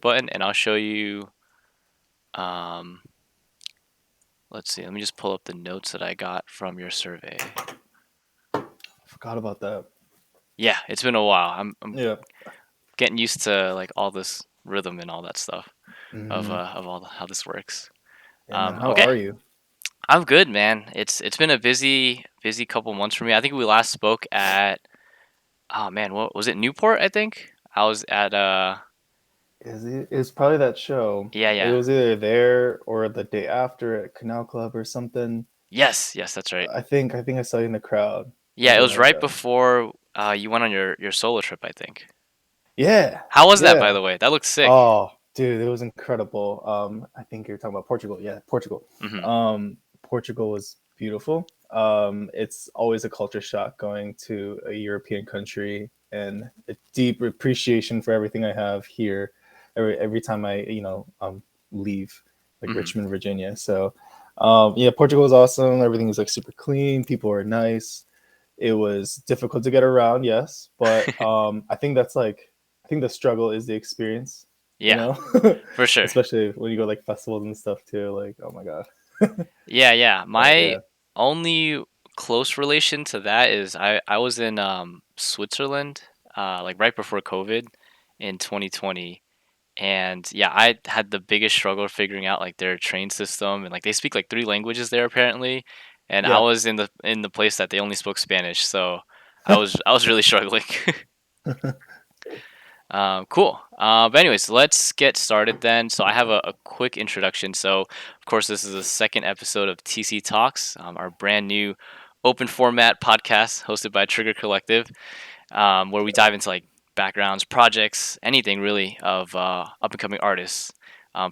button and I'll show you. Um, let's see. Let me just pull up the notes that I got from your survey. Forgot about that. Yeah, it's been a while. I'm Yeah. getting used to like all this rhythm and all that stuff Hmm. of how this works. Yeah, man. How Okay, are you? I'm good, man. It's been a busy couple months for me. I think we last spoke at oh man, what was it? Newport, I think. I was at Is it? It's probably that show. yeah, It yeah. was either there or the day after at Canal Club or something. Yes, that's right. I think I saw you in the crowd or Yeah, it was right whatever. before you went on your solo trip, I think. Yeah. How was that, by Yeah. the way? That looks sick. Oh, dude, it was incredible. I think you're talking about Portugal. Yeah, Portugal. Hmm. Portugal was beautiful. It's always a culture shock going to a European country and a deep appreciation for everything I have here. Every time I leave like Hmm. Richmond, Virginia. So yeah, Portugal was awesome. Everything was like super clean. People were nice. It was difficult to get around, yes, but I think the struggle is the experience, you Yeah, know, for sure. especially when you go like festivals and stuff too. Like, oh my god, Yeah. but My yeah, only close relation to that is I was in Switzerland like right before COVID in 2020. And yeah, I had the biggest struggle figuring out like their train system and like they speak like three languages there apparently. And I yeah. was in the place that they only spoke Spanish, so I was really struggling. Cool. But anyways, let's get started then. So I have a quick introduction. So of course, this is the second episode of TC Talks, our brand new open format podcast hosted by Trigger Collective, where we dive into like backgrounds, projects, anything really of up and coming artists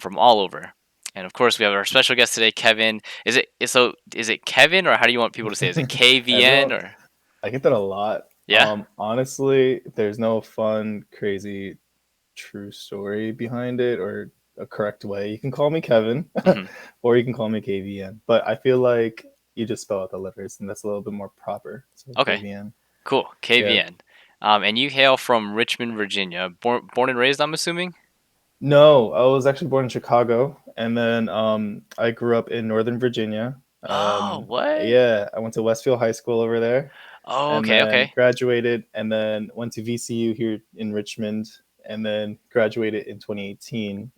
from all over. And of course, we have our special guest today, Kevin. Is it Kevin or how do you want people to say it? Is it KVN Everyone, or I get that a lot. yeah? Honestly, there's no fun, crazy, true story behind it or a correct way. You can call me Kevin, Hmm. or you can call me KVN. But I feel like you just spell out the letters, and that's a little bit more proper. So Okay, KVN. cool. Yeah. KVN. And you hail from Richmond, Virginia. Born and raised, I'm assuming? No, I was actually born in Chicago, and then I grew up in Northern Virginia. Oh, what? Yeah, I went to Westfield High School over there, Oh, and then okay. graduated, and then went to VCU here in Richmond, and then graduated in 2018.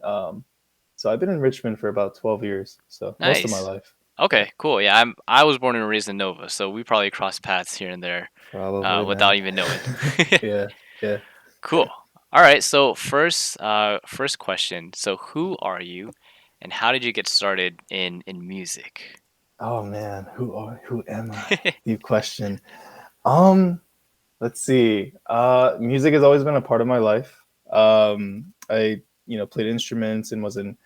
So I've been in Richmond for about 12 years, so most of my Nice. life. Yeah, Okay, cool. Yeah, I was born and raised in Nova, so we probably crossed paths here and there probably, without man. even knowing. Yeah, yeah. Cool. All right, so first question. So who are you and how did you get started in music? Oh man, who am I? Deep question. Um, let's see. Music has always been a part of my life. I played instruments and was in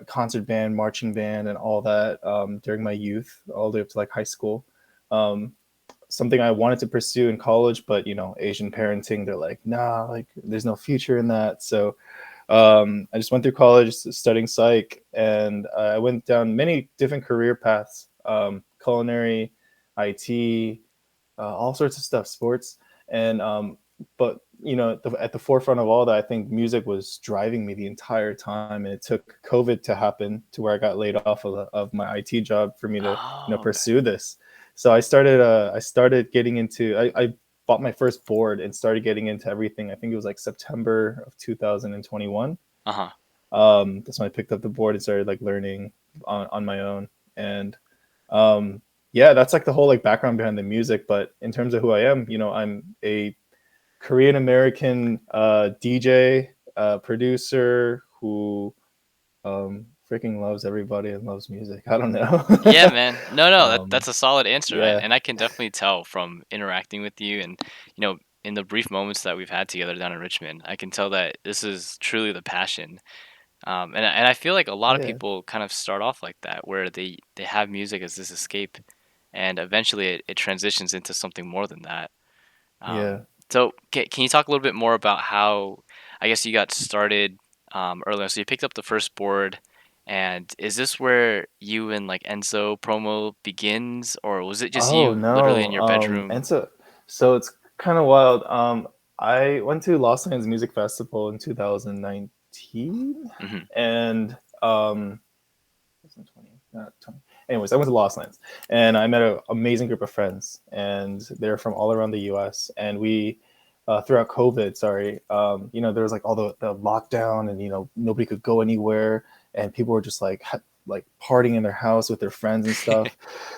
concert band, marching band, and all that during my youth, all the way up to like high school. Um, Something I wanted to pursue in college, but Asian parenting, they're like, nah, like there's no future in that. So I just went through college studying psych, and I went down many different career paths: culinary, IT, all sorts of stuff, sports, and but at the forefront of all that, I think music was driving me the entire time, and it took COVID to happen to where I got laid off of my IT job for me to Oh, okay. pursue this. So I started getting into I bought my first board and started getting into everything. I think it was like September of 2021. Uh-huh. That's when I picked up the board and started like learning on my own. And yeah, that's like the whole like background behind the music. But in terms of who I am, I'm a Korean American DJ, producer who freaking loves everybody and loves music. I don't know. Yeah, man. No, um, that's a solid answer, yeah, and I can definitely tell from interacting with you and in the brief moments that we've had together down in Richmond, I can tell that this is truly the passion. And I feel like a lot of yeah, people kind of start off like that, where they have music as this escape, and eventually it transitions into something more than that. yeah. So can you talk a little bit more about how I guess you got started earlier? So you picked up the first board, and is this where you and like Enzo promo begins, or was it just Oh you literally in no. your bedroom? And so it's kind of wild. I went to Los Angeles Music Festival in 2019, 2016, Hmm. and 2020, not 20. Anyways, I went to Lost Lands, and I met an amazing group of friends, and they're from all around the U.S. And we, throughout COVID, sorry, there was like all the lockdown, and nobody could go anywhere, and people were just like partying in their house with their friends and stuff.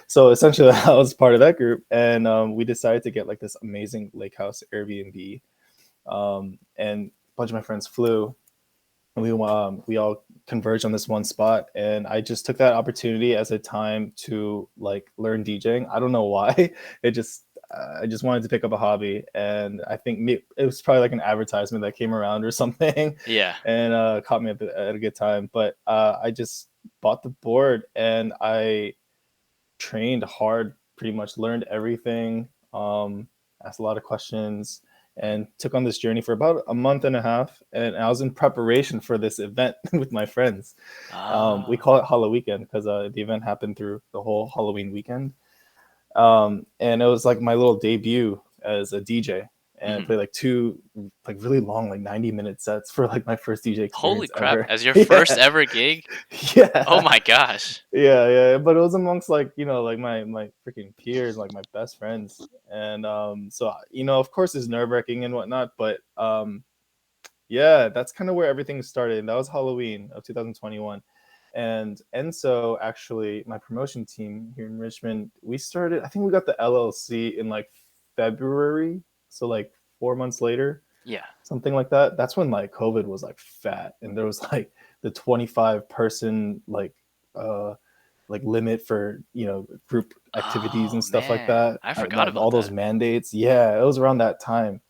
So essentially, I was part of that group, and we decided to get like this amazing lake house Airbnb, and a bunch of my friends flew, and we all converged on this one spot, and I just took that opportunity as a time to like learn DJing. I don't know why. It just I just wanted to pick up a hobby, and I think it was probably like an advertisement that came around or something, Yeah. and caught me at a good time. But I just bought the board, and I trained hard, pretty much learned everything, asked a lot of questions, and took on this journey for about a month and a half. And I was in preparation for this event with my friends. We Oh. call it Halloween Weekend because the event happened through the whole Halloween weekend. And it was like my little debut as a DJ. And I Hmm. played like two like really long, like 90-minute sets for like my first DJ Holy experience crap! ever. As your first Yeah. ever gig? Oh Yeah. my gosh. Yeah, but it was amongst like like my freaking peers, like my best friends, and so of course it's nerve wracking and whatnot, but yeah, that's kind of where everything started. That was Halloween of 2021, and Enso, actually my promotion team here in Richmond, we started. I think we got the LLC in like February, so like 4 months later, Yeah. something like that. That's when like COVID was like fat, and there was like the 25-person uh like limit for group activities Oh and stuff like man, that. I forgot That about all those that. mandates. Yeah, it was around that time,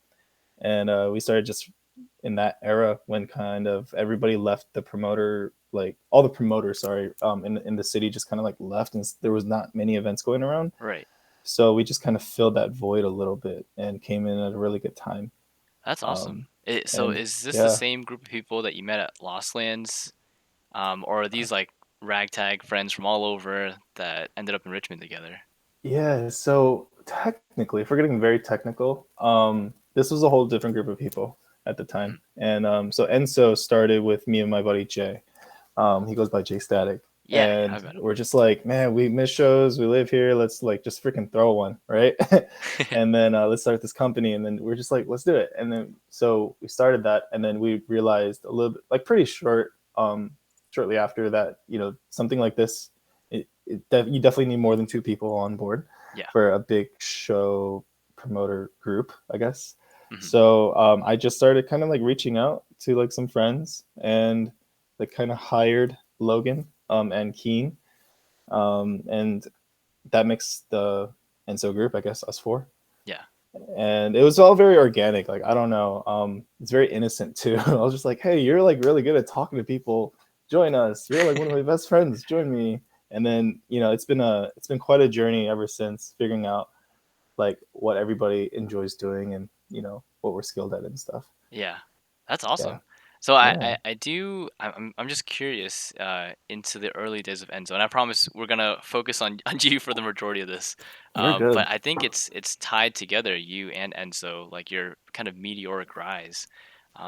and we started just in that era when kind of everybody left the promoter, like all the promoters, sorry, in the city just kind of like left, and there was not many events going around. Right. So we just kind of filled that void a little bit and came in at a really good time. That's Um, awesome. So and is this the yeah, same group of people that you met at Lost Lands? Or are these like ragtag friends from all over that ended up in Richmond together? yeah. So technically, if we're getting very technical, this was a whole different group of people at the time. Mhm. And so Enso started with me and my buddy Jay. He goes by Jay Static. Yeah, yeah, I And met we're just like, man, we miss shows. We live here. Let's like just freaking throw one, right? him. And then let's start this company. And then we're just like, let's do it. And then so we started that. And then we realized a little bit, like pretty shortly after that, something like this, you definitely need more than two people on board Yeah. for a big show promoter group, I guess. Hmm. So I just started kind of like reaching out to like some friends, and like kind of hired Logan and Keen, and that makes the Enso group, I guess, us four. Yeah. And it was all very organic. Like I don't know, it's very innocent too. I was just like, hey, you're like really good at talking to people. Join us. You're like one of my best friends. Join me. And then it's been quite a journey ever since, figuring out like what everybody enjoys doing, and what we're skilled at and stuff. Yeah. That's Yeah, awesome. So I, yeah, I, I do I'm just curious into the early days of Enzo, and I promise we're gonna focus on on you for the majority of this. you're But good. I think it's tied together, you and Enzo, like your kind of meteoric rise.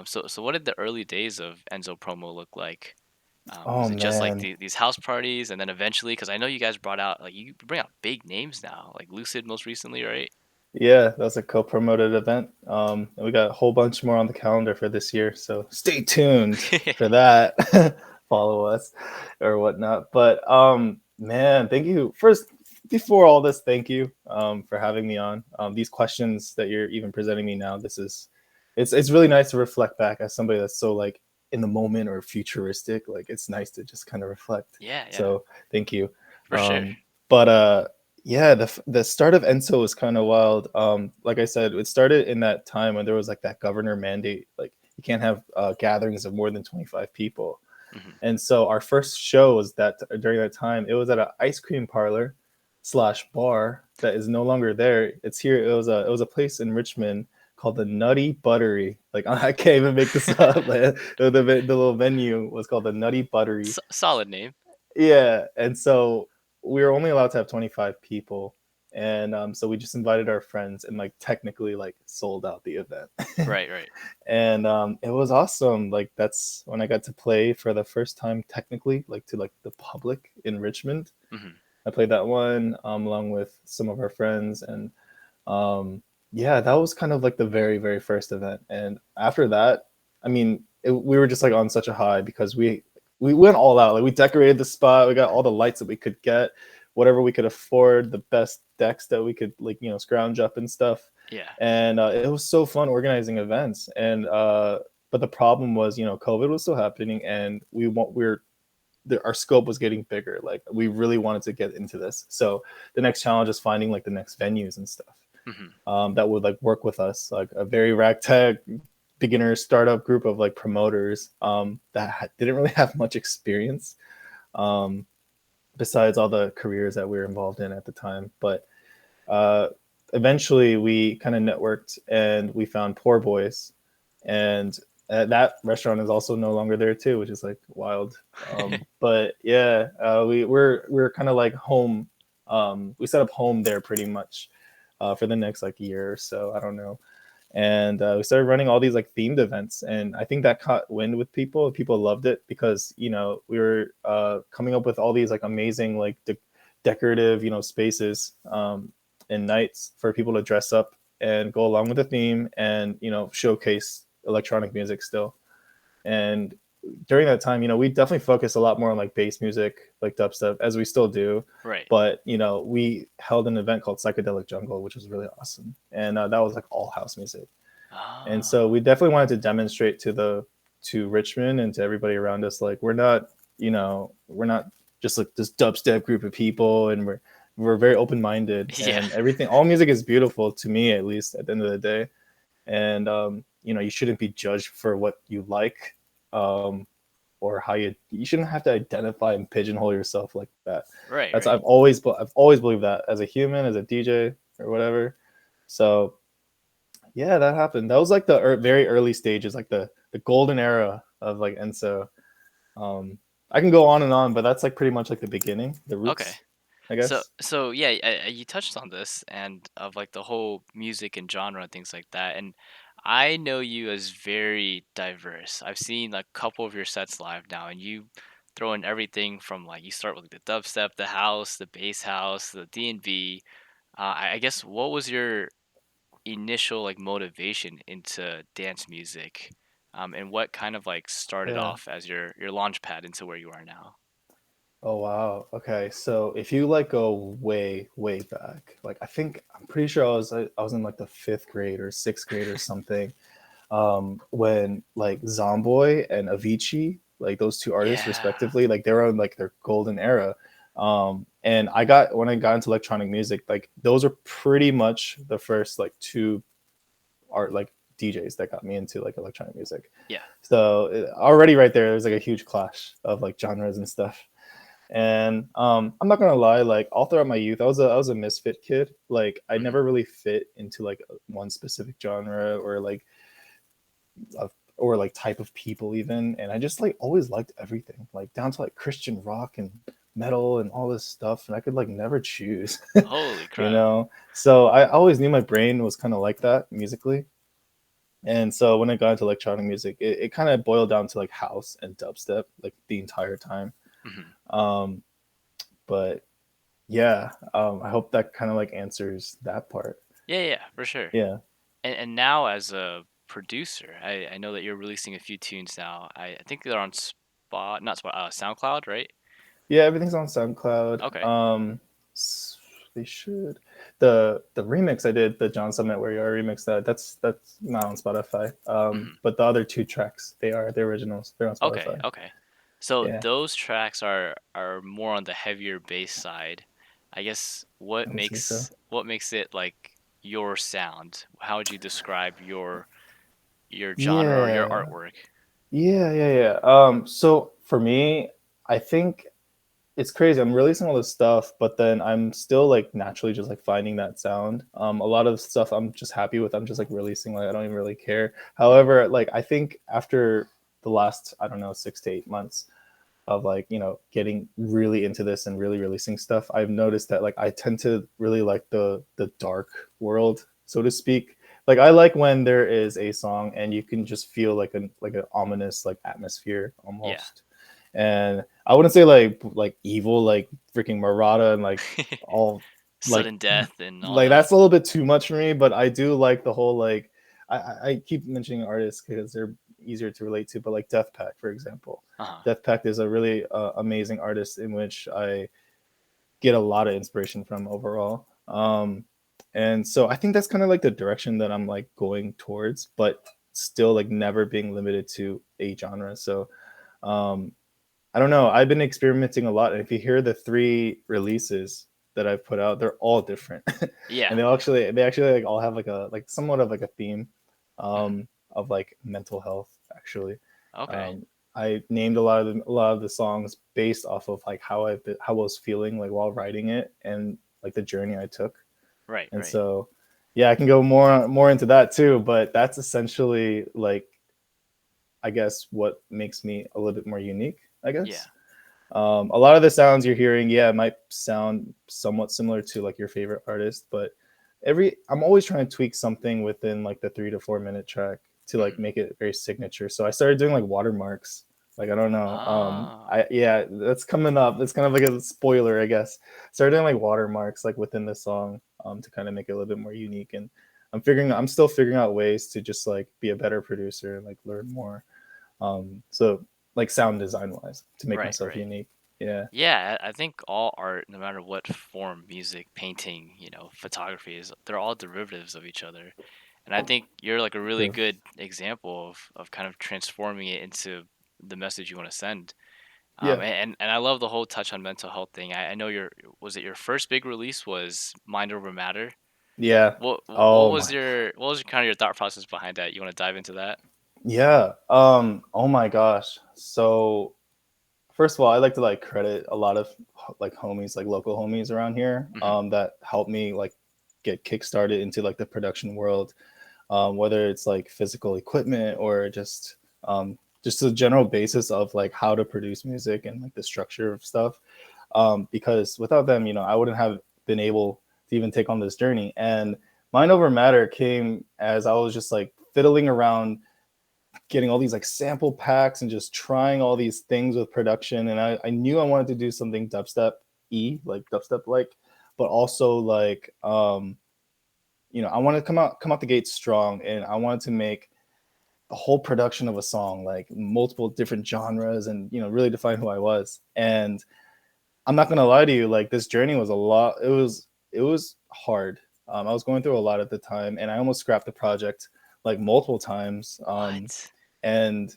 So what did the early days of Enzo promo look like? Oh Was it just like man, these house parties, and then eventually, because I know you guys brought out like you bring out big names now, like Lucid most recently, right? yeah, that was a co-promoted event. And we got a whole bunch more on the calendar for this year, so stay tuned for that. Follow us or whatnot. But man, thank you first. Before all this, thank you for having me on. These questions that you're even presenting me now, it's really nice to reflect back as somebody that's so like in the moment or futuristic. Like it's nice to just kind of reflect. Yeah, yeah, So thank you. for sure. But yeah, the start of Enso was kind of wild. Like I said, it started in that time when there was like that governor mandate, like you can't have gatherings of more than 25 people. Hmm. And so our first show was that during that time, it was at an ice cream parlor slash bar that is no longer there. It's here. It was a place in Richmond called the Nutty Buttery. Like I can't even make this up. Like, the little venue was called the Nutty Buttery. Solid name. Yeah, and so we were only allowed to have 25 people, And so we just invited our friends and like technically like sold out the event. Right, right. And it was awesome. Like that's when I got to play for the first time technically like to like the public in Richmond. Hmm. I played that one along with some of our friends, and um, yeah, that was kind of like the very very first event. And after that, I mean, we were just like on such a high because we went all out. Like we decorated the spot, we got all the lights that we could get, whatever we could afford, the best decks that we could like scrounge up and stuff. Yeah. And it was so fun organizing events. And but the problem was, COVID was still happening, and our scope was getting bigger. Like we really wanted to get into this. So the next challenge is finding like the next venues and stuff Hmm. that would like work with us, like a very ragtag beginner startup group of like promoters that didn't really have much experience um, besides all the careers that we were involved in at the time. But uh, eventually we kind of networked and we found Poor Boys, and that restaurant is also no longer there too, which is like wild. But yeah, we're kind of like home. We set up home there pretty much for the next like year or so. I don't know. And we started running all these like themed events, and I think that caught wind with people. People loved it because we were coming up with all these like amazing like decorative spaces and nights for people to dress up and go along with the theme, and showcase electronic music still. And during that time, we definitely focused a lot more on like bass music, like dubstep, as we still do. Right. But we held an event called Psychedelic Jungle, which was really awesome, and that was like all house music. And so Ah. we definitely wanted to demonstrate to Richmond and to everybody around us, like we're not just like this dubstep group of people, and we're very open minded, Yeah. and everything. All music is beautiful to me, at least at the end of the day. And you shouldn't be judged for what you like, um, or how you shouldn't have to identify and pigeonhole yourself like that. Right, That's right. I've always believed that as a human, as a DJ or whatever. So yeah, that happened. That was like the very early stages, like the golden era of like Enso. Um, I can go on and on, but that's like pretty much like the beginning, the Okay. roots, I So, guess. so yeah, you touched on this and of like the whole music and genre and things like that. And I know you as very diverse. I've seen like a couple of your sets live now, and you throw in everything from like you start with like, the dubstep, the house, the bass house, the D&B. I guess what was your initial like motivation into dance music, and what kind of like started Yeah. off as your launch pad into where you are now? Oh wow. Okay. So if you like go way, way back, like I'm pretty sure I was in like the fifth grade or sixth grade or something, when like Zomboy and Avicii, like those two artists Yeah. respectively, like they were on like their golden era. And when I got into electronic music, like those are pretty much the first like two art like DJs that got me into like electronic music. Yeah. So already right there's like a huge clash of like genres and stuff. And I'm not gonna lie, like all throughout my youth, I was a misfit kid. Like I Hmm. never really fit into like one specific genre or like type of people even. And I just like always liked everything, like down to like Christian rock and metal and all this stuff. And I could like never choose, Holy you crap. know. So I always knew my brain was kind of like that musically. And so when I got into electronic music, it kind of boiled down to like house and dubstep like the entire time. Hmm. Um, but yeah, I hope that kind of like answers that part. Yeah, yeah, for sure. Yeah. And now as a producer, I know that you're releasing a few tunes now. I think they're on Spot, not Spot, SoundCloud, right? Yeah, everything's on SoundCloud. Okay. They should. The remix I did, the John Summit where you are remix that's not on Spotify. Hmm. But the other two tracks, they're the originals. They're on Okay, Spotify. okay. So Yeah, those tracks are more on the heavier bass side. I guess I would say so. what makes it like your sound? How would you describe your genre or your Yeah, artwork? yeah. So for me, I think it's crazy. I'm releasing all this stuff, but then I'm still like naturally just like finding that sound. A lot of stuff I'm just happy with. I'm just like releasing. Like I don't even really care. Mhm. However, like I think after the last I don't know 6 to 8 months, of like, getting really into this and really releasing stuff, I've noticed that like I tend to really like the dark world, so to speak. Like I like when there is a song and you can just feel like an ominous like atmosphere Yeah. almost. And I wouldn't say like evil, like freaking Murata and like all like Sudden death and all like that. that's a little bit too much for me, but I do like the whole like I keep mentioning artists because they're easier to relate to, but like Death Pack, for example. Uh-huh. Death Pack is a really amazing artist in which I get a lot of inspiration from overall. And so I think that's kind of like the direction that I'm like going towards, but still like never being limited to a genre. So um, I don't know. I've been experimenting a lot, and if you hear the three releases that I've put out, they're all different, Yeah. and they actually like all have like somewhat of like a theme Mhm. of like mental health. Actually, Okay. um, I named a lot of the songs based off of like how I was feeling like while writing it and like the journey I took, Right, and right. so yeah, I can go more into that too. But that's essentially like I guess what makes me a little bit more unique. I Yeah. guess. A lot of the sounds you're hearing, yeah, it might sound somewhat similar to like your favorite artist, but I'm always trying to tweak something within like the 3 to 4 minute track to like Mhm. make it very signature. So I started doing like watermarks. Like I don't know. Ah. I yeah, that's coming up. It's kind of like a spoiler, I guess. Started doing like watermarks like within the song to kind of make it a little bit more unique. And I'm still figuring out ways to just like be a better producer and like learn more. So like sound design wise to make Right, myself right. unique. Yeah. Yeah, I think all art, no matter what form, music, painting, photography is, they're all derivatives of each other. And I think you're like a really True. good example of kind of transforming it into the message you want to send. Yeah. And I love the whole touch on mental health thing. I know was it your first big release was Mind Over Matter? Yeah. What Oh was my. your kind of your thought process behind that? You want to dive into that? Yeah. Oh my gosh. So first of all, I like to like credit a lot of like homies, like local homies around here, Hmm. that helped me like get kickstarted into like the production world. Whether it's like physical equipment or just a general basis of like how to produce music and like the structure of stuff. Because without them, I wouldn't have been able to even take on this journey. And Mind Over Matter came as I was just like fiddling around, getting all these like sample packs and just trying all these things with production. And I knew I wanted to do something like dubstep like, but also like I wanted to come out the gate strong, and I wanted to make the whole production of a song like multiple different genres and really define who I was. And I'm not gonna lie to you, like this journey was a lot. It was hard. I was going through a lot at the time, and I almost scrapped the project like multiple times. What? And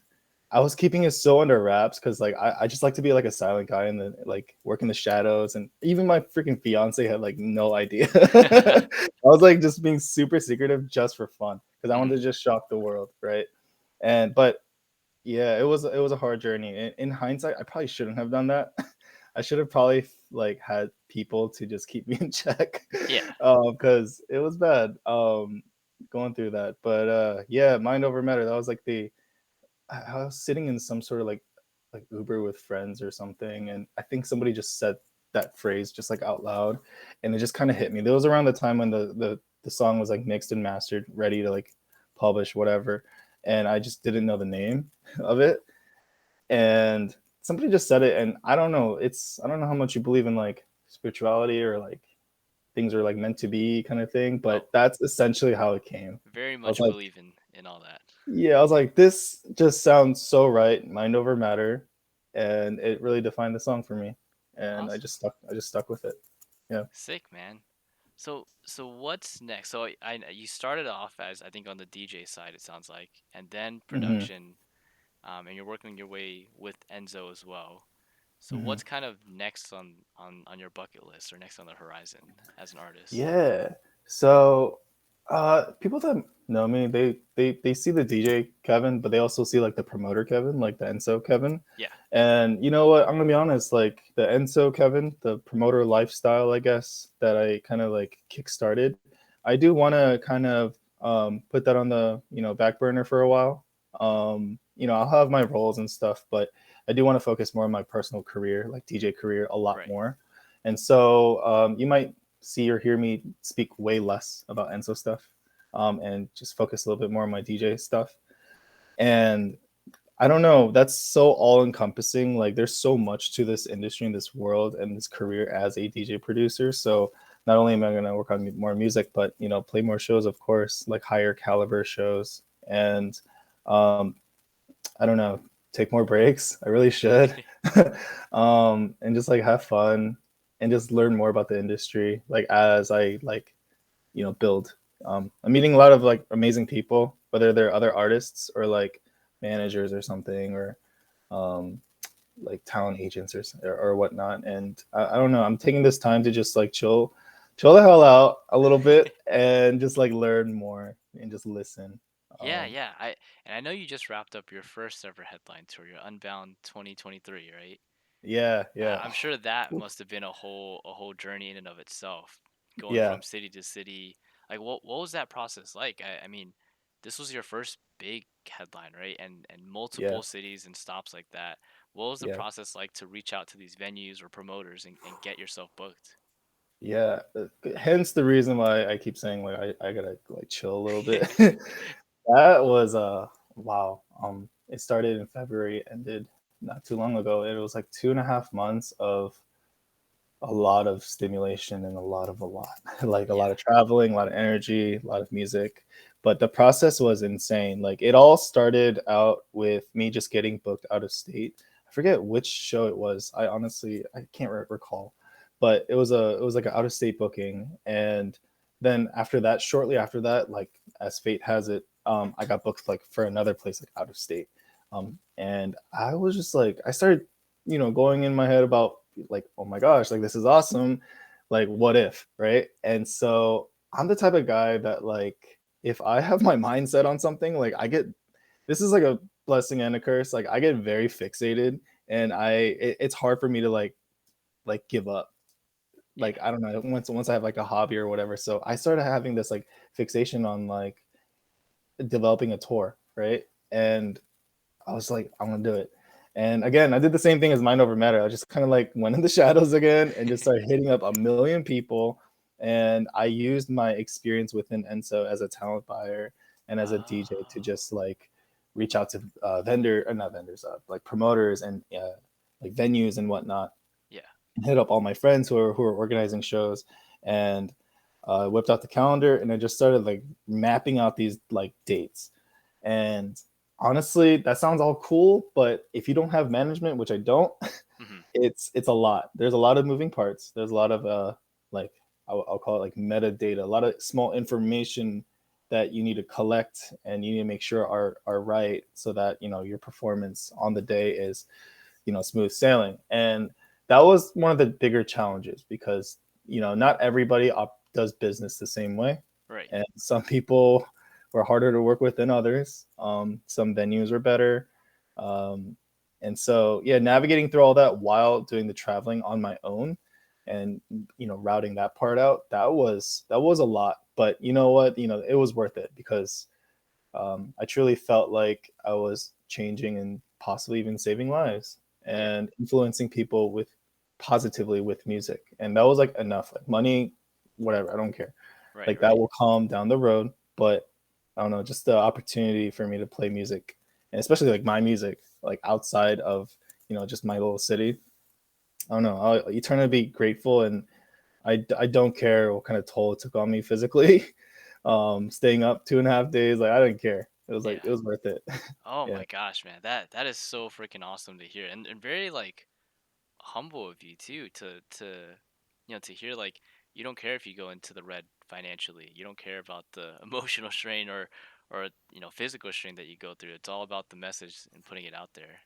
I was keeping it so under wraps because like I just like to be like a silent guy and then like work in the shadows. And even my freaking fiance had like no idea. I was like just being super secretive just for fun because I wanted Hmm. to just shock the world, right? But yeah, it was a hard journey. In hindsight, I probably shouldn't have done that. I should have probably like had people to just keep me in check, Yeah. because it was bad going through that. But yeah, Mind Over Matter. That was like I was sitting in some sort of like Uber with friends or something, and I think somebody just said that phrase just like out loud, and it just kind of hit me. That was around the time when the song was like mixed and mastered, ready to like publish whatever, and I just didn't know the name of it, and somebody just said it, and I don't know how much you believe in like spirituality or like things are like meant to be kind of thing, Oh, but that's essentially how it came. very I was much like, believe in all that. yeah, I was like, this just sounds so right, Mind Over Matter, and it really defined the song for me, and I just Awesome. stuck. I just stuck with it. Yeah. Sick, man. So what's next? So you started off as I think on the DJ side it sounds like, and then Hmm. production, and you're working your way with Enzo as well. So Hmm. what's kind of next on your bucket list or next on the horizon as an artist? Yeah. So, people that know me, they see the DJ Kevin, but they also see like the promoter Kevin, like the Enso Kevin. Yeah. And you know what? I'm gonna be honest. Like the Enso Kevin, the promoter lifestyle, I guess that I kind of like kickstarted. I do want to kind of put that on the back burner for a while. I'll have my roles and stuff, but I do want to focus more on my personal career, like DJ career, a lot Right. more. And so you might see or hear me speak way less about Enso stuff, and just focus a little bit more on my DJ stuff. And I don't know, that's so all encompassing. Like there's so much to this industry and this world and this career as a DJ producer. So not only am I going to work on more music, but play more shows, of course, like higher caliber shows. And um, I don't know, take more breaks. I really should. And just like have fun and just learn more about the industry. Like as I like, build. I'm meeting a lot of like amazing people, whether they're other artists or like managers or something, or um, like talent agents or whatnot. And I don't know. I'm taking this time to just like chill the hell out a little bit and just like learn more and just listen. Yeah, Um, yeah. I know you just wrapped up your first ever headline tour, your Unbound 2023, right? yeah, yeah, I'm sure that must have been a whole journey in and of itself, going yeah, from city to city. Like, what was that process like? I mean, this was your first big headline, right? And yeah, multiple cities and stops like that. What was the yeah. process like to reach out to these venues or promoters and get yourself booked? Yeah, hence the reason why I keep saying like I gotta like chill a little bit. That was wow. It started in February, ended not too long ago. It was like 2.5 months of a lot of stimulation and a lot, like a lot Yeah. of traveling, a lot of energy, a lot of music. But the process was insane. Like it all started out with me just getting booked out of state. I forget which show it was. I honestly I can't recall, but it was like an out of state booking. And then after that, shortly after that, like as fate has it, I got booked like for another place like out of state. And I was just like I started, going in my head about like, oh my gosh, like this is awesome. Like, what if, right? And so I'm the type of guy that like if I have my mindset on something, like I get this is like a blessing and a curse. Like I get very fixated and it's hard for me to like give up. Like Yeah. I don't know, once I have like a hobby or whatever. So I started having this like fixation on like developing a tour, right? And I was like, I'm gonna do it. And again, I did the same thing as Mind Over Matter. I just kind of like went in the shadows again and just started hitting up a million people. And I used my experience within Enso as a talent buyer and as a DJ to Oh, just like reach out to vendor or not vendors, like promoters and like venues and whatnot. yeah. And hit up all my friends who are organizing shows, and whipped out the calendar and I just started like mapping out these like dates. And honestly, that sounds all cool, but if you don't have management, which I don't, Hmm. it's a lot. There's a lot of moving parts. There's a lot of like I'll call it like metadata, a lot of small information that you need to collect and you need to make sure are right so that your performance on the day is smooth sailing. And that was one of the bigger challenges because not everybody does business the same way, Right. and some people were harder to work with than others. Some venues were better. um, and so yeah, navigating through all that while doing the traveling on my own and routing that part out, that was a lot. But you know what, it was worth it because I truly felt like I was changing and possibly even saving lives Yeah. and influencing people with positively with music. And that was like enough. Like money, whatever, I don't care. Right. Like that Right. will come down the road. But I don't know, just the opportunity for me to play music and especially like my music, like outside of, just my little city. I don't know. I'll eternally be grateful, and I don't care what kind of toll it took on me physically. Staying up 2.5 days, like I didn't care. Yeah. It was worth it. Oh Yeah, my gosh, man. That is so freaking awesome to hear. And very like humble of you too to to hear like you don't care if you go into the red financially. You don't care about the emotional strain or physical strain that you go through. It's all about the message and putting it out there.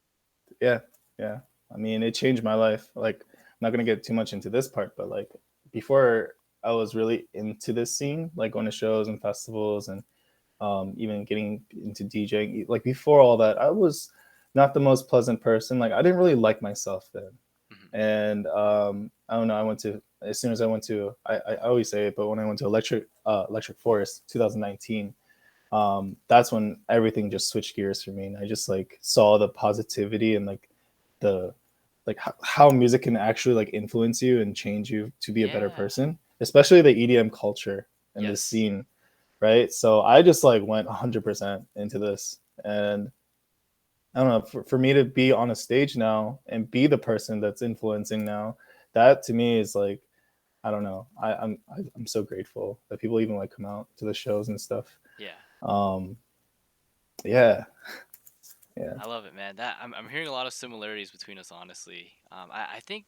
yeah, yeah. I mean, it changed my life. Like, I'm not gonna get too much into this part, but like before I was really into this scene, like going to shows and festivals and even getting into DJing. Like before all that, I was not the most pleasant person. Like I didn't really like myself then. Hmm. And I don't know. I went to as soon as I went to I always say it, but when I went to Electric Forest 2019, that's when everything just switched gears for me, and I just like saw the positivity and like the like how music can actually like influence you and change you to be a better Yeah. person, especially the EDM culture and the Yes. scene, right? So I just like went 100% into this, and I don't know, for me to be on a stage now and be the person that's influencing now, that to me is like, I don't know. I'm so grateful that people even like come out to the shows and stuff. Yeah. Um, yeah, yeah. I love it, man. That I'm hearing a lot of similarities between us, honestly. I think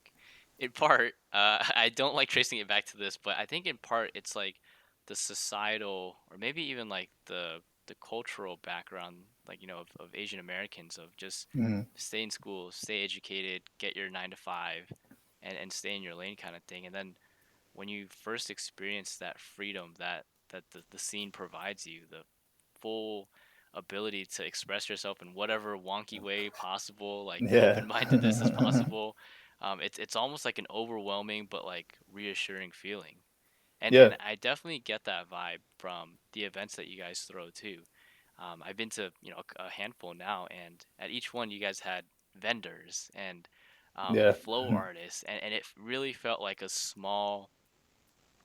in part, I don't like tracing it back to this, but I think in part it's like the societal or maybe even like the cultural background, like of Asian Americans, of just Mhm. stay in school, stay educated, get your 9 to 5, and stay in your lane kind of thing. And then when you first experience that freedom that the scene provides you, the full ability to express yourself in whatever wonky way possible, like Yeah. open-mindedness as possible, it's almost like an overwhelming but like reassuring feeling. And Yeah. I definitely get that vibe from the events that you guys throw too. I've been to a handful now, and at each one you guys had vendors and Yeah. flow artists, and it really felt like a small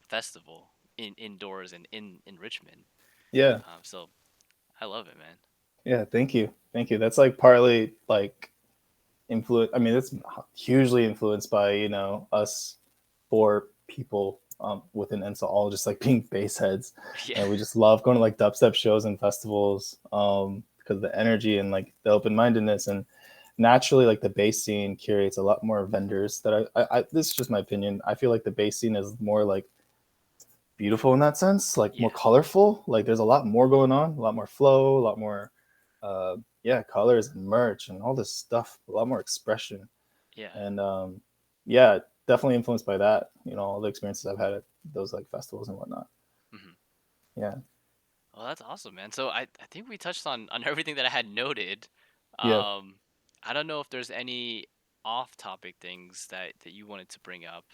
festival indoors and in Richmond. Yeah. So I love it, man. Yeah. Thank you. Thank you. That's like partly like influence. I mean, it's hugely influenced by, us four people within Ensa, all just like being bass heads. Yeah, And we just love going to like dubstep shows and festivals because of the energy and like the open mindedness. And naturally, like the bass scene curates a lot more vendors that this is just my opinion. I feel like the bass scene is more like beautiful in that sense, like more yeah, colorful. Like there's a lot more going on, a lot more flow, a lot more, yeah, colors and merch and all this stuff, a lot more expression. yeah. And yeah, definitely influenced by that. All the experiences I've had at those like festivals and whatnot. Hmm. Yeah, Well, that's awesome, man. So I think we touched on everything that I had noted. yeah. Um, I don't know if there's any off-topic things that you wanted to bring up.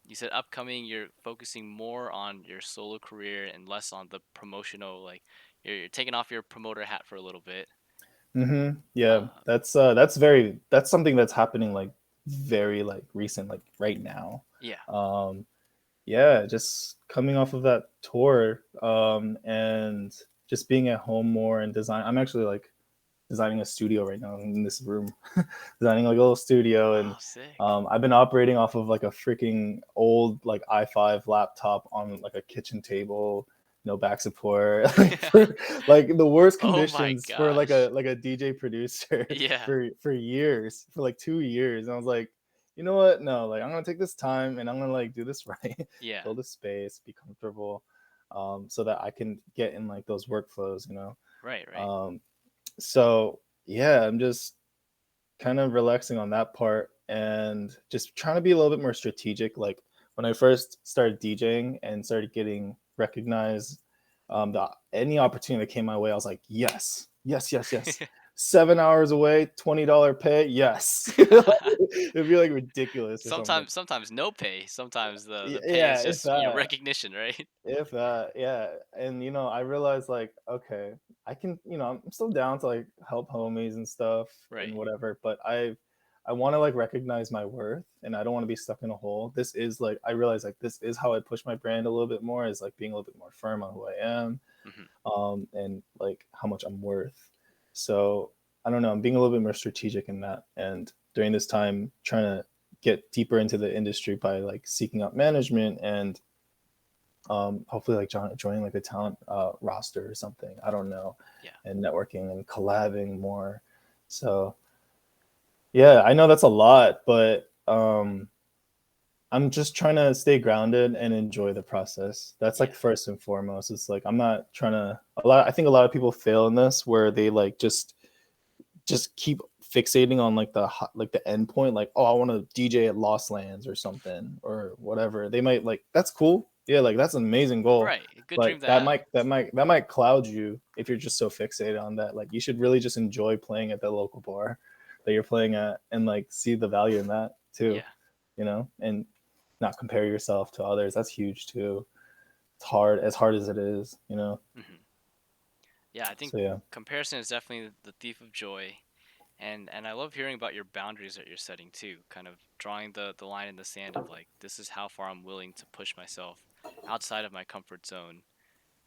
You said upcoming, you're focusing more on your solo career and less on the promotional, like you're taking off your promoter hat for a little bit. Yeah, Uh, that's something that's happening like very like recent, like right now. yeah, Um, yeah, just coming off of that tour and just being at home more and design. I'm actually like designing a studio right now in this room, designing like a little studio. And oh, sick. I've been operating off of like a freaking old like i5 laptop on like a kitchen table, no back support, like for like the worst Oh my conditions for gosh. like a DJ producer Yeah, for years, for like 2 years. And I was like, you know what? No, like I'm gonna take this time and I'm gonna like do this right, yeah, build a space, be comfortable, so that I can get in like those workflows, right, right. Um, so yeah, I'm just kind of relaxing on that part and just trying to be a little bit more strategic. Like when I first started DJing and started getting recognized, any opportunity that came my way, I was like, yes, yes, yes, yes. 7 hours away, $20 pay, yes. It'd be like ridiculous or something. Sometimes no pay. Sometimes the pay is Yeah, if just that. recognition, right? If that, yeah. And I realized like, okay, I can, I'm still down to like help homies and stuff and Right. whatever, but I want to like recognize my worth and I don't want to be stuck in a hole. This is like I realize like this is how I push my brand a little bit more, is like being a little bit more firm on who I am, Hmm. and like how much I'm worth. So I don't know, I'm being a little bit more strategic in that. And during this time trying to get deeper into the industry by like seeking out management and hopefully like joining like a talent roster or something. I don't know, Yeah. and networking and collabing more. So yeah, I know that's a lot, but I'm just trying to stay grounded and enjoy the process. That's Yeah. like first and foremost. It's like I'm not trying to a lot. I think a lot of people fail in this where they like just keep fixating on like like the end point, like, oh, I want to DJ at Lost Lands or something or whatever. They might like, that's cool, yeah, like that's an amazing goal, Right. A good dream but to that have. might cloud you if you're just so fixated on that. Like you should really just enjoy playing at the local bar that you're playing at and like see the value in that too, Yeah. and not compare yourself to others. That's huge too. It's hard as it is. Hmm. Yeah. I think So yeah. comparison is definitely the thief of joy. And I love hearing about your boundaries that you're setting too, kind of drawing the line in the sand of like this is how far I'm willing to push myself outside of my comfort zone.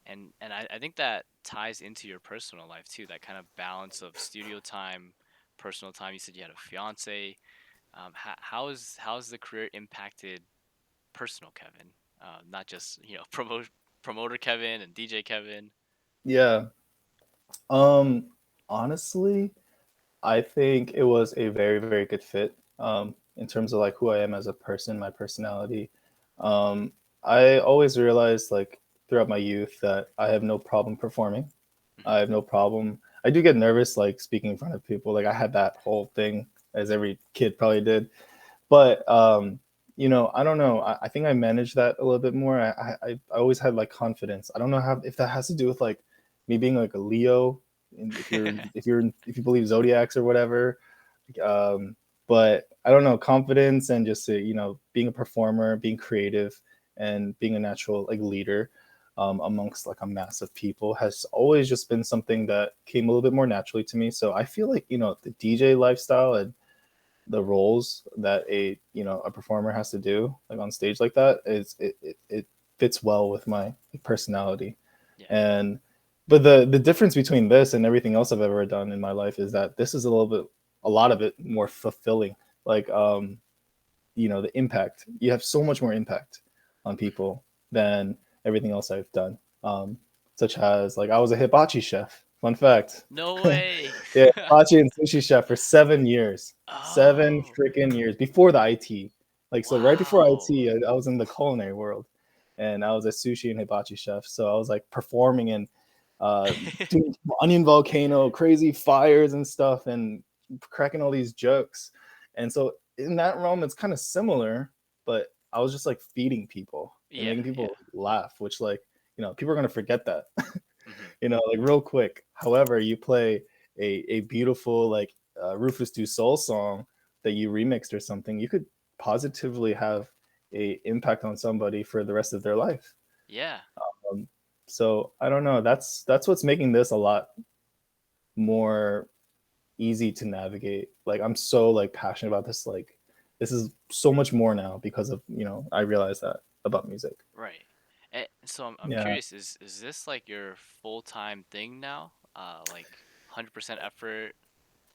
And I think that ties into your personal life too, that kind of balance of studio time, personal time. You said you had a fiance. How has the career impacted personal Kevin? Not just, promoter Kevin and DJ Kevin. Yeah. Um, Honestly, I think it was a very, very good fit. In terms of like who I am as a person, my personality. Um, I always realized like throughout my youth that I have no problem performing. Hmm. I have no problem. I do get nervous like speaking in front of people. Like I had that whole thing as every kid probably did. But I don't know. I think I managed that a little bit more. I always had like confidence. I don't know how if that has to do with like me being like a Leo, and if you believe zodiacs or whatever. Um, but I don't know, confidence and just being a performer, being creative, and being a natural like leader amongst like a mass of people has always just been something that came a little bit more naturally to me. So I feel like the DJ lifestyle and the roles that a performer has to do like on stage like that it fits well with my personality. Yeah. And but the difference between this and everything else I've ever done in my life is that this is a lot of it more fulfilling. Like the impact, you have so much more impact on Hmm. people than everything else I've done. Such as like I was a hibachi chef. Fun fact. No way. Yeah, hibachi and sushi chef for 7 years. 7 Oh, freaking years before the IT. Like so, right before wow. IT, I was in the culinary world, and I was a sushi and hibachi chef. So I was like performing and uh, doing onion volcano, crazy fires and stuff, and cracking all these jokes. And so in that realm, it's kind of similar, but I was just like feeding people and Yeah, making yeah. people laugh, which like people are gonna forget that. Hmm. Like real quick. However, you play a beautiful like Rufus Du Sol song that you remixed or something, you could positively have a impact on somebody for the rest of their life. Yeah. Um, so I don't know. That's what's making this a lot more easy to navigate. Like I'm so like passionate about this. Like this is so much more now because of I realized that about music. Right. And so I'm Yeah. curious, is this like your full-time thing now? Like 100% effort,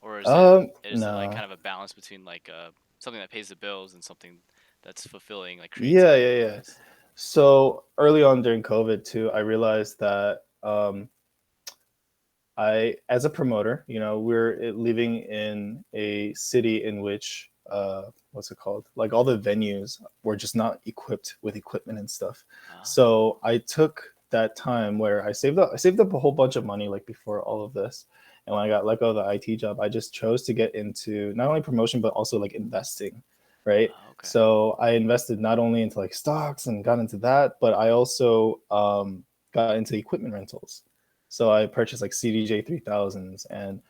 or is it like No. kind of a balance between like something that pays the bills and something that's fulfilling like Yeah, creativity yeah, yeah. wise? So early on during COVID too, I realized that as a promoter, we're living in a city in which, what's it called? Like all the venues were just not equipped with equipment and stuff. Ah. So I took that time where I saved up a whole bunch of money like before all of this. And when I got let go of the IT job, I just chose to get into not only promotion but also like investing, right? Okay. So I invested not only into like stocks and got into that, but I also got into equipment rentals. So I purchased like CDJ 3000s and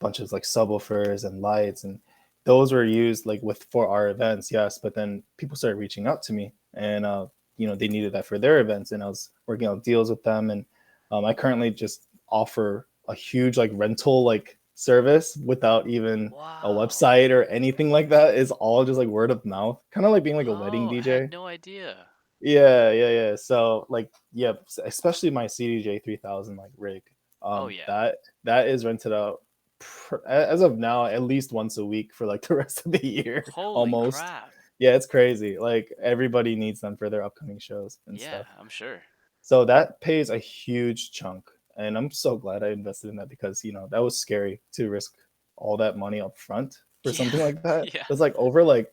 bunches like subwoofers and lights, and those were used like with for our events, yes. But then people started reaching out to me, and they needed that for their events, and I was working out deals with them, and I currently just offer a huge like rental like service without even a Wow. website or anything like that. It's all just like word of mouth, kind of like being like a wedding Oh, I had DJ. no idea. Yeah, yeah, yeah. So like, yeah, especially my CDJ 3000 like rig. Oh yeah. That is rented out as of now at least once a week for like the rest of the year Holy almost. crap. Yeah, it's crazy. Like everybody needs them for their upcoming shows and Yeah, stuff. I'm sure. So that pays a huge chunk, and I'm so glad I invested in that because that was scary to risk all that money up front for Yeah. something like that. It Yeah. was like over like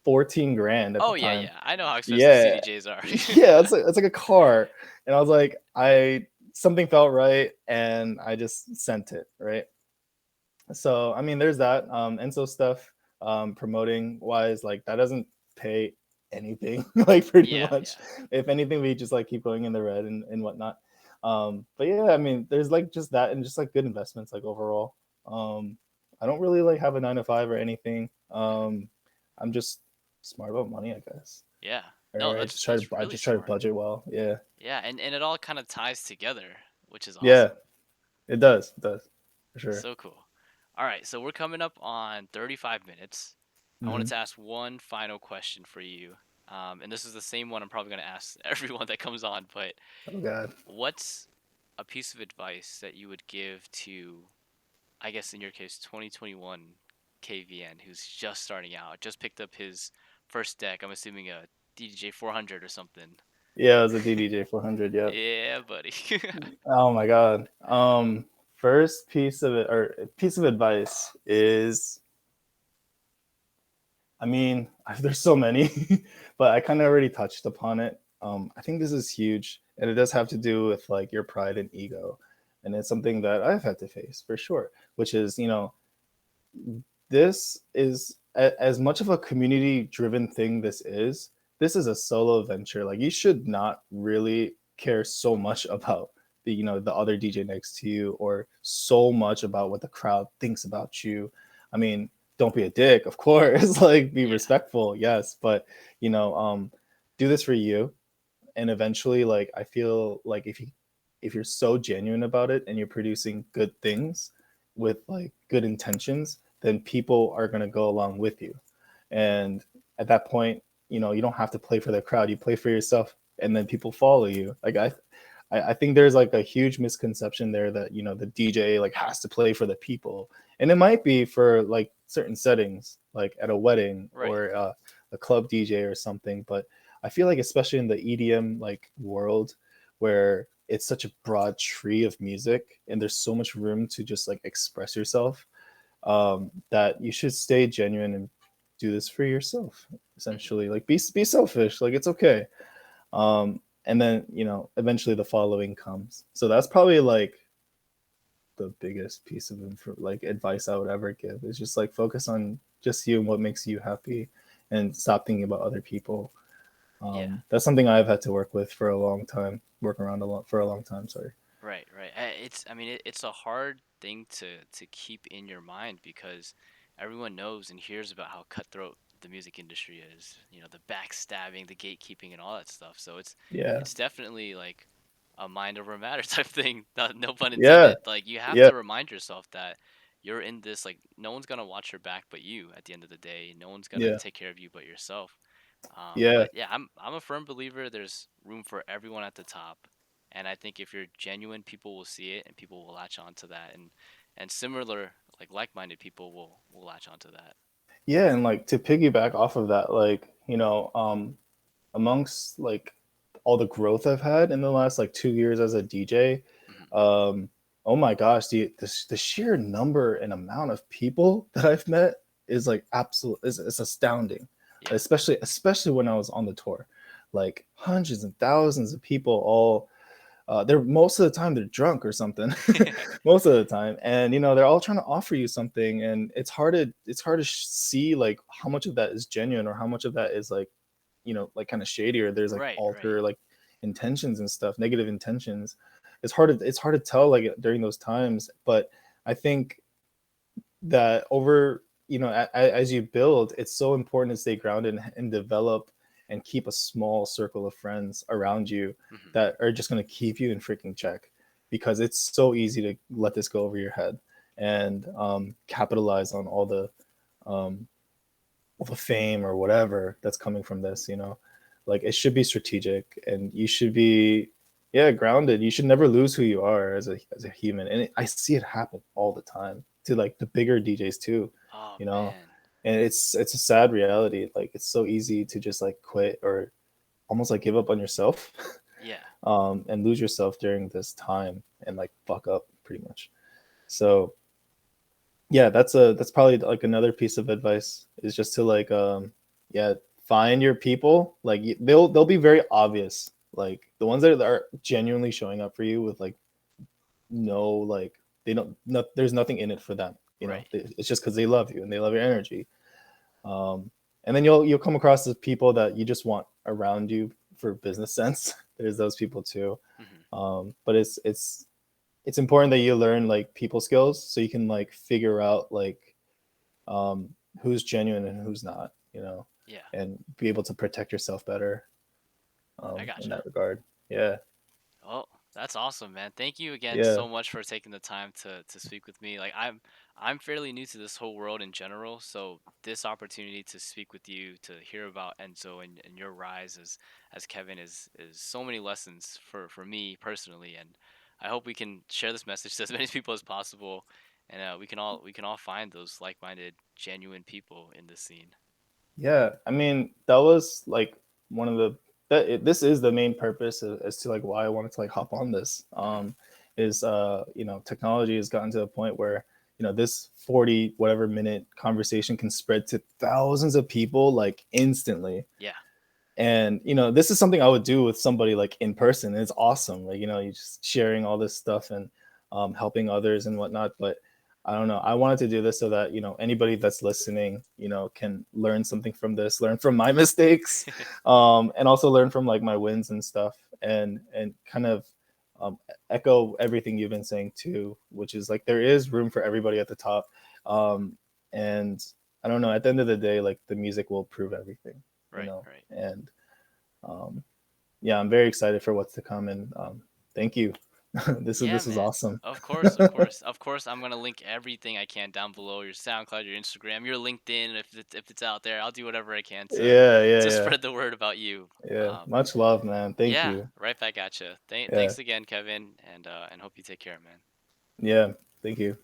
14 grand at the Oh yeah, time. yeah. I know how expensive Yeah, CDJs are. yeah, it's like a car. And I was like, something felt right, and I just sent it, right? So I mean, there's that. Enso stuff, promoting wise, like that doesn't pay anything, like pretty Yeah, much. yeah. If anything, we just like keep going in the red and whatnot. But yeah, I mean, there's like just that and just like good investments, like overall. Um, I don't really like have a 9 to 5 or anything. Hmm. I'm just smart about money, I guess. Yeah. No, Or that's I really just try to smart. budget well. Yeah. Yeah, and it all kind of ties together, which is Yeah, awesome. it does. It does. For sure. So cool. All right, so we're coming up on 35 minutes. I wanted Hmm. to ask one final question for you. And this is the same one I'm probably going to ask everyone that comes on, but Oh God. what's a piece of advice that you would give to, I guess in your case, 2021 KVN, who's just starting out, just picked up his first deck? I'm assuming a DDJ 400 or something. Yeah, it was a DDJ 400. Yep. Yeah, buddy. Oh my God. First piece of it or piece of advice is, I mean, there's so many, but I kind of already touched upon it. I think this is huge, and it does have to do with like your pride and ego, and it's something that I've had to face for sure. Which is, this is as much of a community-driven thing. This is a solo venture. Like you should not really care so much about the other DJ next to you, or so much about what the crowd thinks about you. I mean, don't be a dick, of course. Like be Yeah, respectful, yes, but you know, um, do this for you, and eventually, like I feel like if you're so genuine about it and you're producing good things with like good intentions, then people are going to go along with you. And at that point, you don't have to play for the crowd, you play for yourself, and then people follow you. Like I think there's like a huge misconception there that the DJ like has to play for the people, and it might be for like certain settings, like at a wedding right. or a club DJ or something. But I feel like especially in the EDM like world, where it's such a broad tree of music and there's so much room to just like express yourself, that you should stay genuine and do this for yourself. Hmm. Essentially, like be selfish. Like it's okay. And then eventually the following comes. So that's probably like the biggest piece of like advice I would ever give, is just like focus on just you and what makes you happy, and stop thinking about other people. Yeah. That's something I've had to work with for a long time, work around a lot for a long time. Sorry. Right, right. I mean, it's a hard thing to keep in your mind because everyone knows and hears about how cutthroat the music industry is. You know, the backstabbing, the gatekeeping, and all that stuff. So Yeah. it's definitely like a mind over matter type thing. No pun Yeah. intended. Like you have Yeah. to remind yourself that you're in this. Like no one's gonna watch your back but you. At the end of the day, no one's gonna Yeah. take care of you but yourself. Yeah. But yeah, I'm a firm believer there's room for everyone at the top, and I think if you're genuine, people will see it and people will latch on to that, and similar like-minded people will latch on to that. Yeah. And like to piggyback off of that, like amongst like all the growth I've had in the last like 2 years as a DJ, Hmm. um, oh my gosh, the sheer number and amount of people that I've met is like absolute is astounding. Yeah. Especially when I was on the tour, like hundreds and thousands of people all. They're most of the time they're drunk or something, most of the time, and they're all trying to offer you something, and it's hard to see like how much of that is genuine or how much of that is like like kind of shady, or there's like Right, right. alter like intentions and stuff, negative intentions. It's hard to tell like during those times. But I think that over as you build, it's so important to stay grounded and develop and keep a small circle of friends around you Hmm. that are just going to keep you in freaking check, because it's so easy to let this go over your head and capitalize on um, all the fame or whatever that's coming from this. Like it should be strategic, and you should be, yeah, grounded. You should never lose who you are as a human, and I see it happen all the time to like the bigger DJs too. Oh you know man. and it's a sad reality. Like it's so easy to just like quit, or almost like give up on yourself, Yeah. and lose yourself during this time and like fuck up pretty much. So yeah, that's probably like another piece of advice, is just to like yeah, find your people. Like they'll be very obvious, like the ones that are genuinely showing up for you with like no, like they don't, no, there's nothing in it for them. Right. It's just because they love you and they love your energy. um and then you'll come across the people that you just want around you for business sense. There's those people too. Hmm. But it's important that you learn like people skills, so you can like figure out like who's genuine and who's not, Yeah. and be able to protect yourself better, I in gotcha. that regard. Yeah. Oh, that's awesome, man. Thank you again Yeah. so much for taking the time to speak with me. Like I'm fairly new to this whole world in general, so this opportunity to speak with you, to hear about Enzo and your rise as Kevin is so many lessons for me personally, and I hope we can share this message to as many people as possible, and we can all find those like-minded, genuine people in this scene. Yeah, I mean that was like one of the this is the main purpose as to like why I wanted to like hop on this. Hmm. Is technology has gotten to a point where this 40 whatever minute conversation can spread to thousands of people like instantly. Yeah, And this is something I would do with somebody like in person. It's awesome, like you just sharing all this stuff and helping others and whatnot. But I don't know, I wanted to do this so that anybody that's listening can learn something from this, learn from my mistakes, and also learn from like my wins and stuff, and kind of um, echo everything you've been saying too, which is like there is room for everybody at the top. And I don't know, at the end of the day, like the music will prove everything, right, right. and um, yeah, I'm very excited for what's to come. And thank you. Yeah, This is man. awesome. Of course, of course, of course. I'm gonna link everything I can down below. Your SoundCloud, your Instagram, your LinkedIn. If it's out there, I'll do whatever I can to Yeah, yeah, to yeah, spread the word about you. yeah. Much love, man. Thank Yeah, you. right back at you. Yeah, Thanks again, Kevin, and hope you take care, man. yeah. Thank you.